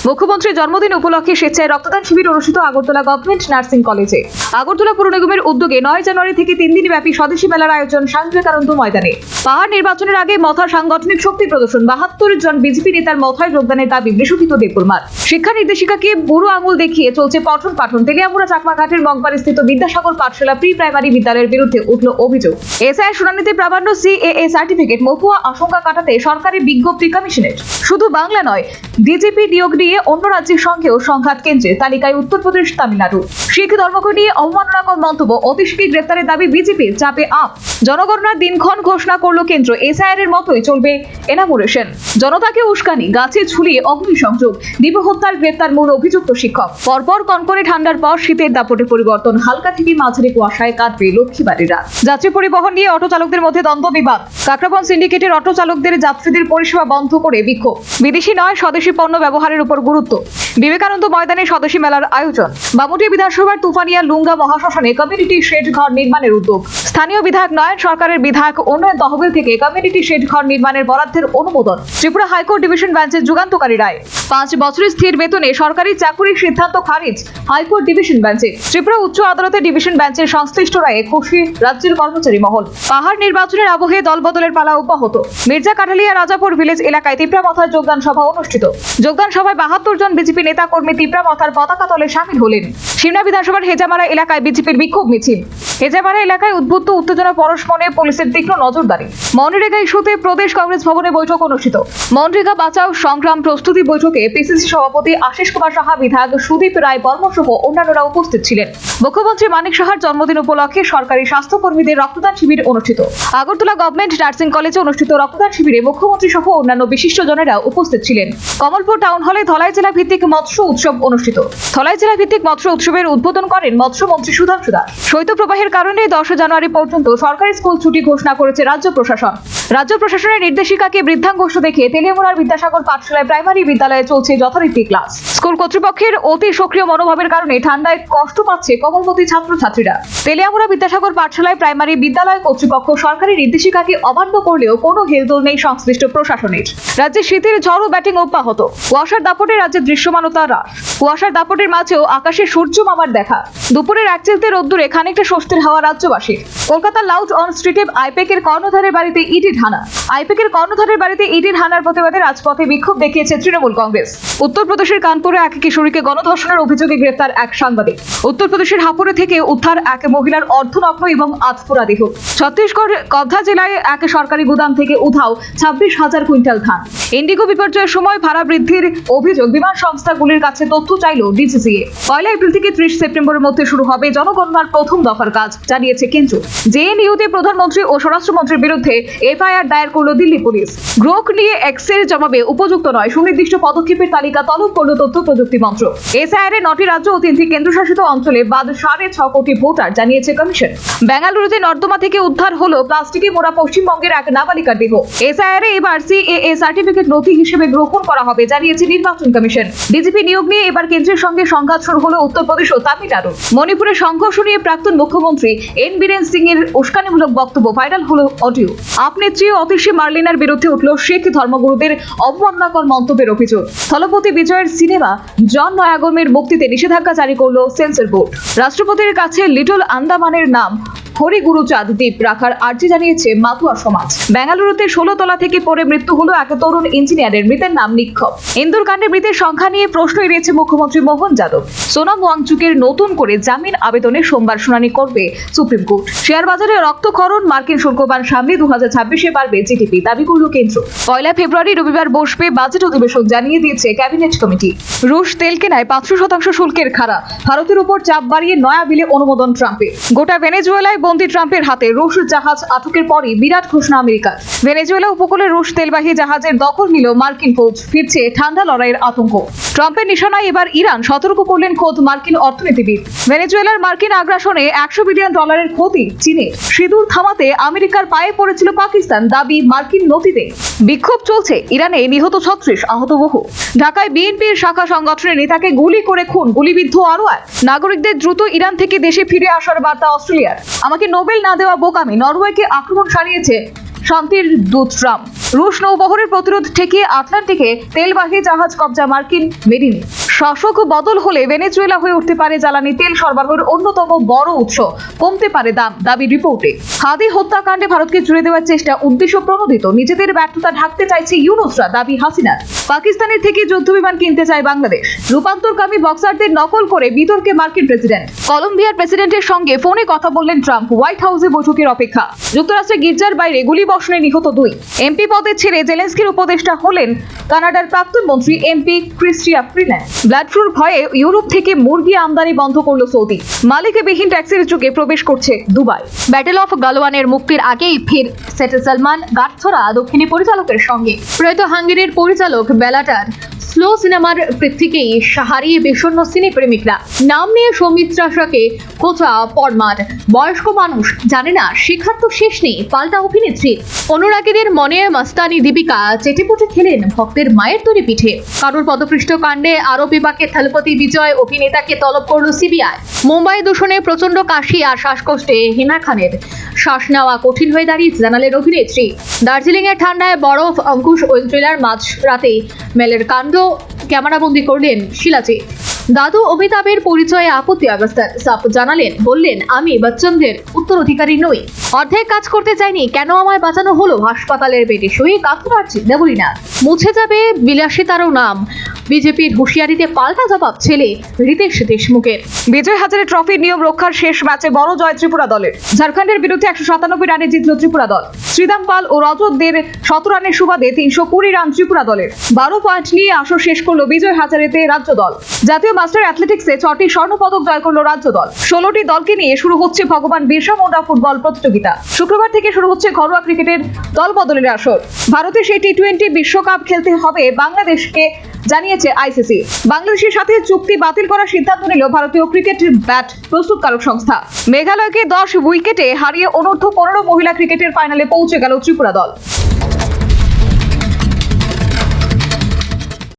মুখ্যমন্ত্রীর জন্মদিন উপলক্ষে স্বেচ্ছায় রক্তদান শিবির অনুষ্ঠিত আগরতলা গভর্নমেন্ট নার্সিং কলেজে। আগরতলা পুর নিগমের উদ্যোগে 9 জানুয়ারি থেকে 3 দিনব্যাপী স্বদেশী মেলার আয়োজন স্বামী বিবেকানন্দ ময়দানে। পাহাড় নির্বাচনের আগে মথার সাংগঠনিক শক্তি প্রদর্শন। 72 জন বিজেপি নেতার মথায় যোগদানের দাবি বৃহস্পতিত দেবকুমার। শিক্ষা নির্দেশিকাকে বুড়ো আঙুল দেখিয়ে চলছে পঠন পাঠন। তেলিয়ামুড়া চাকমাঘাটের মগবাড়িস্থিত বিদ্যাসাগর পাঠশালা প্রি প্রাইমারি বিদ্যালয়ের বিরুদ্ধে উঠল অভিযোগ। এসআই শুনানিতে প্রামাণ্য সিএএ সার্টিফিকেট মহুয়া আশঙ্কা কাটাতে সরকারি বিজ্ঞপ্তি কমিশনের। শুধু বাংলা নয়, ডিজিপি নিয়োগ নিয়ে অন্য রাজ্যের সঙ্গেও সংঘাত কেন্দ্রের তালিকায় উত্তরপ্রদেশ, তামিলনাড়ু। শিখ ধর্মকে নিয়ে অবমাননাকর মন্তব্য, অতিশীঘ্র গ্রেপ্তারের দাবি বিজেপির, চাপে আপ। জনগণনার দিনক্ষণ ঘোষণা করল কেন্দ্র। এসআইআর এর মতোই চলবে এনামোরেশন। জনতাকে উস্কানি, গাছে ঝুলিয়ে অগ্নিসংযোগ, দিবহত্যার গ্রেপ্তার মূল অভিযুক্ত শিক্ষক। পরপর কনকনে ঠান্ডার পর শীতের দাপটে পরিবর্তন। হালকা থেকে মাঝারি কুয়াশায় কাটবে লক্ষ্মীবাড়ির রাত। যাত্রী পরিবহন নিয়ে অটো চালকদের মধ্যে দ্বন্দ্ব বিবাদ। কাকরাবন সিন্ডিকেটের অটো চালকদের যাত্রীদের পরিষেবা বন্ধ করে বিক্ষোভ। বিদেশি নয়, স্বদেশী পণ্য ব্যবহারের উপর গুরুত্ব। বিবেকানন্দ ময়দানে স্বদেশী মেলার আয়োজন। বামুটিয়া বিধানসভার তুফানিয়া লুঙ্গা মহাশ্মশানে কমিউনিটি শেড ঘর নির্মাণের উদ্যোগ। স্থানীয় বিধায়ক নয়ন সরকারের বিধায়ক উন্নয়ন তহবিল থেকে কমিউনিটি শেড ঘর নির্মাণের বরাদ্দের অনুমোদন। ত্রিপুরা হাইকোর্ট ডিভিশন বেঞ্চের যুগান্তকারী রায়। 5 বছরের স্থির বেতনে সরকারি চাকুরির সিদ্ধান্ত খারিজ হাইকোর্ট ডিভিশন বেঞ্চে। ত্রিপুরা উচ্চ আদালতের ডিভিশন বেঞ্চের সংশ্লিষ্ট রায়ে খুশি রাজ্যের কর্মচারী মহল। পাহাড় নির্বাচনের আবহে দলবদলের পালা অব্যাহত। মির্জা কাঠালিয়া রাজাপুর ভিলেজ এলাকায় তিপ্রা মথার যোগদান সভা অনুষ্ঠিত। যোগদান সভায় 72 জন বিজেপি নেতা কর্মী তিপ্রা মথার পতাকা তলে সামিল হলেন। সিমনা বিধানসভার হেজামারা এলাকায় বিজেপির বিক্ষোভ মিছিল। হেজামারা এলাকায় উদ্বুদ্ধ উত্তেজনা পরস্পরে পুলিশের তীক্ষ্ণ নজরদারি। মনরেগা ইস্যুতে প্রদেশ কংগ্রেস ভবনে বৈঠক অনুষ্ঠিত। মনরেগা বাঁচাও সংগ্রাম প্রস্তুতি বৈঠকে পিসিসি সভাপতি আশিস কুমার সাহা, বিধায়ক সুদীপ রায় বর্মন সহ অন্যান্যরা উপস্থিত ছিলেন। মুখ্যমন্ত্রী মানিক সাহার জন্মদিন উপলক্ষে সরকারি স্বাস্থ্যকর্মীদের রক্তদান শিবির অনুষ্ঠিত। আগরতলা গভর্নমেন্ট নার্সিং কলেজে অনুষ্ঠিত রক্তদান শিবিরে মুখ্যমন্ত্রী সহ অন্যান্য বিশিষ্টজনেরা উপস্থিত ছিলেন। কমলপুর টাউন হলে ধলাই জেলা ভিত্তিক মৎস্য উৎসব অনুষ্ঠিত। ধলাই জেলা ভিত্তিক মৎস্য উৎসবের উদ্বোধন করেন মৎস্যমন্ত্রী সুধাংশু দাস। শৈত্যপ্রবাহের কারণে 10 জানুয়ারি পর্যন্ত সরকারি স্কুল ছুটি ঘোষণা করেছে রাজ্য প্রশাসন। রাজ্য প্রশাসনের নির্দেশিকাকে বৃদ্ধাঙ্গুষ্ঠ দেখে তেলিয়ামুড়ার বিদ্যাসাগর পাঠশালায় প্রাইমারি বিদ্যালয়ে চলছে যথারীতি ক্লাস। স্কুল কর্তৃপক্ষের অতি সক্রিয় মনোভাবের কারণে ঠান্ডায় কষ্ট পাচ্ছে কোমলমতি ছাত্রছাত্রীরা। তেলিয়ামুড়া বিদ্যাসাগর পাঠশালায় প্রাইমারি বিদ্যালয় কর্তৃপক্ষ সরকারি নির্দেশিকাকে অমান্য করলেও কোনো হেলদোল নেই সংশ্লিষ্ট প্রশাসনের। রাজ্যে শীতের ঝড় ব্যাটিং অব্যাহত। কুয়াশার দাপটে রাজ্যের দৃশ্যমানতা হ্রাস। কুয়াশার দাপটের মাঝেও আকাশে সূর্য মামার দেখা। দুপুরের একচিলতে রোদ্দুরে খানিকটা স্বস্তির হাওয়া রাজ্যবাসীর। কলকাতার লাউড অন স্ট্রিটে আইপ্যাকের কর্ণধারের বাড়িতে ইডির হানা। আইপ্যাকের কর্ণধারের বাড়িতে ইডির হানার প্রতিবাদে রাজপথে বিক্ষোভ দেখিয়েছে তৃণমূল কংগ্রেস। উত্তরপ্রদেশের কানপুরে এক কিশোরীকে গণধর্ষণের অভিযোগে গ্রেফতার এক সাংবাদিক। উত্তরপ্রদেশের হাপুরে থেকে উদ্ধার এক মহিলার অর্ধনগ্ন এবং আধপোড়া দেহ। ছত্তিশগড়ের কদ্ধা জেলায় এক সরকারি গুদাম থেকে উধাও 26,000 কুইন্টাল ধান। ইন্ডিগো বিপর্যয়ের সময় ভাড়া বৃদ্ধির অভিযোগ। বিমান সংস্থাগুলির কাছে তথ্য চাইল ডিজিসিএ। 1 এপ্রিল থেকে 30 সেপ্টেম্বরের মধ্যে শুরু হবে জনগণনার প্রথম দফার কাজ, জানিয়েছে কেন্দ্র। জেএনইউতে প্রধানমন্ত্রী ও স্বরাষ্ট্রমন্ত্রীর বিরুদ্ধে এফআইআর দায়ের করল দিল্লি পুলিশ। গ্রোক নিয়ে এক্সের জবাবে উপযুক্ত নয়, সুনির্দিষ্ট পদক্ষেপের তালিকা তলব করল তথ্য প্রযুক্তি মন্ত্রক। এসআইআর এ 9টি রাজ্য ও 3টি কেন্দ্রশাসিত অঞ্চলে বাদ 6.5 কোটি ভোটার, জানিয়েছে কমিশন। বেঙ্গালুরুতে নর্দমা থেকে উদ্ধার হলো প্লাস্টিকে মোড়া পশ্চিমবঙ্গের এক নাবালিকার দেহ। এসআইআর এ এবার সিএএ সার্টিফিকেট নথি হিসেবে গ্রহণ করা হবে, জানিয়েছে নির্বাচন কমিশন। ডিজিপি নিয়োগ নিয়ে এবার কেন্দ্রের সঙ্গে সংঘাত শুরু হলো উত্তরপ্রদেশ ও তামিলনাড়ু। মণিপুরে সংঘর্ষ নিয়ে প্রাক্তন মুখ্যমন্ত্রী এন বীরেন সিং এর উস্কানিমূলক বক্তব্য ভাইরাল হলো অডিও। আপনেত্রী অতিশী মার্লিনার বিরুদ্ধে উঠল শিখ ধর্মগুরুদের অবমাননাকর মন্তব্যের অভিযোগ। স্থলপতি বিজয়ের সিনেমা জন নয়াগমের মুক্তিতে নিষেধাজ্ঞা জারি করল সেন্সর বোর্ড। রাষ্ট্রপতির কাছে লিটল আন্দামানের নাম হরিগুরুচাঁদ দ্বীপ রাখার আর্জি জানিয়েছে মাতুয়া সমাজ। বেঙ্গালুরুতে 16 তলা থেকে পড়ে মৃত্যু হলো এক তরুণ ইঞ্জিনিয়ারের, মৃতের নাম নিক্ষোভ। ইন্দোর কাণ্ডে মৃতের সংখ্যা নিয়ে প্রশ্ন এড়িয়েছে মুখ্যমন্ত্রী মোহন যাদব। সোনাম ওয়াংচুকের নতুন করে জামিন আবেদনে সোমবার শুনানি করবে সুপ্রিম কোর্ট। শেয়ার বাজারে রক্তক্ষরণ, মার্কিন শুল্কবান সামনে 2026-এ বাড়বে জিডিপি, দাবি করল কেন্দ্র। 1 ফেব্রুয়ারি রবিবার বসবে বাজেট অধিবেশন, জানিয়ে দিয়েছে ক্যাবিনেট কমিটি। রুশ তেল কেনায় 500% শুল্কের খাড়া। ভারতের উপর চাপ বাড়িয়ে নয়া বিলে অনুমোদন ট্রাম্পের। গোটা ভেনেজুয়েলায় বন্দী ট্রাম্পের হাতে। রুশ জাহাজ আটকের পরই বিরাট ঘোষণা আমেরিকার। ভেনেজুয়েলা উপকূলে রুশ তেলবাহী জাহাজের দখল নিল মার্কিন ফৌজ। ফিরছে ঠান্ডা লড়াইয়ের আতঙ্ক। ট্রাম্পের নিশানায় এবার ইরান, সতর্ক করলেন খোদ মার্কিন অর্থনীতিবিদ। ভেনেজুয়েলার মার্কিন আগ্রাসনে $100 বিলিয়ন ক্ষতি চীনের। সিঁদুর থামাতে আমেরিকার পায়ে পড়েছিল পাকিস্তান, দাবি মার্কিন নথিতে। বিক্ষোভ চলছে, ইরানে নিহত 36, আহত বহু। ঢাকায় বিএনপির শাখা সংগঠনের নেতাকে গুলি করে খুন, গুলিবিদ্ধ আরো এক। নাগরিকদের দ্রুত ইরান থেকে দেশে ফিরে আসার বার্তা অস্ট্রেলিয়ার। আমাকে নোবেল না দেওয়া বোকামি, নরওয়েকে আক্রমণ সারিয়েছে শান্তির দূত ট্রাম্প। রুশ নৌবহরের প্রতিরোধ ঠেকিয়ে আটলান্টিকে তেলবাহী জাহাজ কবজা মার্কিন মেরিন। শাসক বদল হলে ভেনেজুয়েলা হয়ে উঠতে পারে জ্বালানি তেল সরবরাহের অন্যতম বড় উৎস, কমতে পারে দাম, দাবি রিপোর্টে। হাদি হত্যাকাণ্ডে ভারতকে জুড়ে দেওয়ার চেষ্টা উদ্দেশ্য প্রণোদিত, নিজেদের ব্যর্থতা ঢাকতে চাইছে ইউনূসরা, দাবি হাসিনার। পাকিস্তানের থেকে যুদ্ধবিমান কিনতে চায় বাংলাদেশ। রূপান্তরকামী বক্সারদের নকল করে বিতর্কে মার্কিন প্রেসিডেন্ট। কলম্বিয়ার প্রেসিডেন্টের সঙ্গে ফোনে কথা বললেন ট্রাম্প, হোয়াইট হাউসে বৈঠকের অপেক্ষা। যুক্তরাষ্ট্রের গির্জার বাইরে গুলিবর্ষণে নিহত 2। এমপি পদে ছেড়ে জেলেন্সকির উপদেষ্টা হলেন কানাডার প্রাক্তন মন্ত্রী MP Chrystia Freeland. Blood floor ভয়ে ইউরোপ থেকে মুরগি আমদানি বন্ধ করল সৌদি। মালিকাবিহীন ট্যাক্সির যুগে প্রবেশ করছে দুবাই। ব্যাটেল অফ গালওয়ানের মুক্তির আগেই ফির সেটে সালমান গাঠছড়া দক্ষিণী পরিচালকের সঙ্গে। প্রয়াত হাঙ্গেরির পরিচালক বেলাটার স্লো সিনেমার পৃথিবীকেই হারিয়ে বিষণ্ণ সিনেপ্রেমিকরা। নাম নিয়ে সৌমিত্রাকে কোচা পরমার। বয়স্ক মানুষ জানে না শেখার তো শেষ নেই, পাল্টা অভিনেত্রী। অনুরাগীদের মনে মাস্তানি দীপিকা চেটেপুটে খেলেন ভক্তের মায়ের তৈরি পিঠে। কারুর পদপৃষ্ঠ কাণ্ডে আরব বিভাগে থলপতি বিজয় অভিনেতাকে তলব করল সিবিআই। মুম্বাই দূষণে প্রচন্ড কাশি আর শ্বাসকষ্টে হিনা খানের শ্বাস নেওয়া কঠিন হয়ে দাঁড়িয়েছে, জানালেন অভিনেত্রী। দার্জিলিং এর ঠান্ডায় বরফ অঙ্কুশ ওয়েলট্রেলার মাঝরাতে মেলের কাণ্ড ক্যামেরাবন্দি করলেন শিলাজিৎ। দাদু অমিতাভের পরিচয়ে আপত্তি অগস্তার। সাফ জানালেন, বললেন, আমি বচ্চনদের উত্তরাধিকারী নই। অর্ধেক কাজ করতে চাইনি, কেন আমায় বাঁচানো হলো? হাসপাতালের বেডে শুয়ে কাঁদতে পারছি দেবলীনাথ। মুছে যাবে বিলাসিতারও নাম। বিজেপির হুঁশিয়ারিতে পাল্টা জবাব ছেলে রিতেশ দেশমুখের। বিজয় হাজারে ট্রফির নিয়ম রক্ষার শেষ ম্যাচে বড় জয় ত্রিপুরা দলের। ঝাড়খণ্ডের বিরুদ্ধে 197 রানে জিতল ত্রিপুরা দল। শ্রীদাম পাল ও রজতদের 17 রানের সুবাদে 320 রান ত্রিপুরা দলের। 12 পয়েন্ট নিয়ে আসর শেষ করল বিজয় হাজারেতে রাজ্য দল। জাতীয় মাস্টার অ্যাথলেটিক্সে 6টি স্বর্ণপদক জয় করল রাজ্য দল। 16টি দলকে নিয়ে শুরু হচ্ছে ভগবান বিরসা মুন্ডা ফুটবল প্রতিযোগিতা। শুক্রবার থেকে শুরু হচ্ছে ঘরোয়া ক্রিকেটের দল বদলের আসর। ভারতে সেই টি20 বিশ্বকাপ খেলতে হবে বাংলাদেশকে, জানিয়েছে আইসিসি। বাংলাদেশের সাথে চুক্তি বাতিল করার সিদ্ধান্ত নিল ভারতীয় ক্রিকেট ব্যাট প্রস্তুতকারক সংস্থা। মেঘালয়কে 10 উইকেটে হারিয়ে অনূর্ধ্ব 15 মহিলা ক্রিকেটের ফাইনালে পৌঁছে গেল ত্রিপুরা দল।